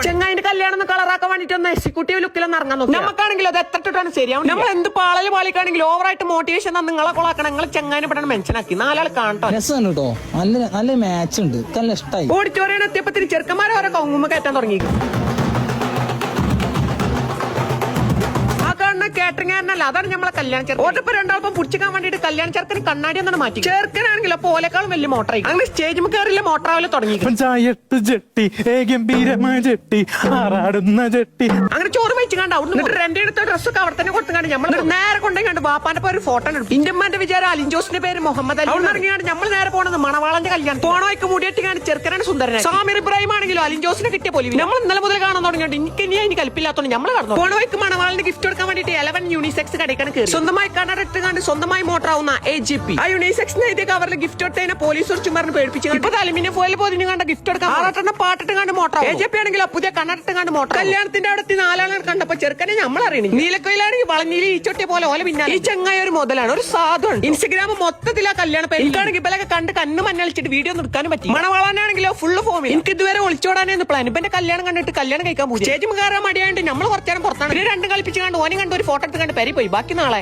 ചെങ്ങായിന്റെ കല്യാണം കളറാക്കാൻ വേണ്ടിട്ട് എക്സിക്യൂട്ടീവ് ലുക്കിലൊന്നും ഇറങ്ങാൻ നോക്കി. നമുക്കാണെങ്കിലും അത് എത്ര ഇട്ടാണ് ശരിയാവും. നമ്മൾ എന്ത് പാളല് പാളിക്കാണെങ്കിൽ ഓവറായിട്ട് മോട്ടിവേഷൻ നിങ്ങളെ കൊളാക്കണം. നിങ്ങൾ ചെങ്ങായിനെ പെട്ടെന്ന് മെൻഷൻ ആക്കി നാലാൾ കാണട്ടോ. രസമാണ് കേട്ടോ, നല്ല മാച്ച് ഉണ്ട്, നല്ല ഇഷ്ടമായി. ഓഡിറ്റോറിയം എത്തിയപ്പത്തിന് ചെറുക്കന്മാരെ ഓരോ കൗങ്ങുമ്പോ കയറ്റാൻ തുടങ്ങി. കേട്ടറിങ്ങാരനല്ല, അതാണ് നമ്മളെ കല്യാണ ചെറുക്കൻ. ഓട്ടപ്പ് രണ്ടാൾപ്പം പുടിച്ചിക്കാൻ വേണ്ടിട്ട് കല്യാണ ചെറുക്കന് കണ്ണാടി എന്നാണ് മാറ്റി. ചെറുക്കനാണെങ്കിൽ അപ്പൊ ഓലേക്കാളും വലിയ മോട്ടറായി. അങ്ങനെ സ്റ്റേജ് കയറില്ല മോട്ടറാവല് തുടങ്ങി. അങ്ങനെ ചോറ് വെച്ച് കണ്ട രണ്ടേ എടുത്ത ഡ്രസ്സൊക്കെ അവിടെ തന്നെ കൊടുത്തുകൊണ്ട് നമ്മൾ നേരെ കൊണ്ടുപോയി ബാപ്പാന്റെ പേര് ഫോട്ടോ എടുക്കും. ഇന്ത്യമ്മാന്റെ വിചാരം അലിൻജോസിന്റെ പേര് മുഹമ്മദ് അലി. അവിടെ ഇറങ്ങിയാണ് നമ്മൾ നേരെ പോണത് മണവാളന്റെ കല്യാണം. പോണവയ്ക്ക് മുടിയെട്ടിക്കാണ് ചെറുക്കനാണ് സുന്ദരൻ. സാമിർ ഇബ്രാഹിം ആണെങ്കിലും അലിൻജോസിനെ കിട്ടിയ പോലെ നമ്മൾ ഇന്നലെ മുതൽ കാണാൻ തുടങ്ങിയിട്ട് എനിക്ക് ഇനി അതിന് കൽപ്പില്ലാത്തോണ്ട് നമ്മൾ കടന്നു. പോണവയ്ക്ക് മണവാളിന് ഗിഫ്റ്റ് കൊടുക്കാൻ വേണ്ടിട്ട് 11 യൂണിസെക്സ് കടയ്ക്കാണ് കയറി. സ്വന്തമായി കണ്ണടട്ട് കണ്ട് സ്വന്തമായി മോട്ടറാവുന്ന AGP. ആ യൂണിസെക്സ് എഴുതിയ കവറിൽ ഗിഫ്റ്റ് കൊടുത്തതിനെ പോലീസ് കുറിച്ച് പറഞ്ഞ് പേടിപ്പിച്ചു. ഇപ്പൊ അലുമിനിയം ഫോയിൽ പോതിന് കണ്ട ഗിഫ്റ്റ് കൊടുക്കാൻ ആറാട്ടെണ്ണ പാട്ടിട്ട് കണ്ട് മോട്ടർ. AGP ആണെങ്കിലും പുതിയ കണ്ണടട്ട് കണ്ട് മോട്ടർ. കല്യാണത്തിന്റെ അടുത്ത് നാലാളെ കണ്ടപ്പോ ചെറുക്കനെ നമ്മൾ അറിയണം. നീലക്കൊയിലാണെങ്കിൽ വളഞ്ഞിലി ഈച്ചൊട്ടിയ പോലെ ഓല പിന്നെ ഈ ചങ്ങായി ഒരു മുതലാണ്, ഒരു സാധുണ്ട്. ഇൻസ്റ്റഗ്രാം മൊത്തത്തിൽ ആ കല്യാണം എനിക്കാണെങ്കിൽ ഇവലൊക്കെ കണ്ട് കണ്ണ് മഞ്ഞളിച്ചിട്ട് വീഡിയോ ഒന്നും എടുക്കാനും പറ്റി. മണവാളാനാണെങ്കിലോ ഫുള്ള് ഫോമിൽ. എനിക്ക് ഇതുവരെ ഒളിച്ചോടാനായിരുന്നു പ്ലാൻ. ഇപ്പൊ കല്യാണം കണ്ടിട്ട് കല്യാണം കഴിക്കാൻ പോകും. സ്റ്റേജ് കയറാൻ മടിയായിട്ട് നമ്മൾ കുറച്ചേരം പുറത്താണ്. 2 കളിപ്പിച്ച് കണ്ട് ഓനും കണ്ട് ഒരു ഫോട്ടോ എടുത്ത് കണ്ട് പെരി പോയി. ബാക്കി നാളെ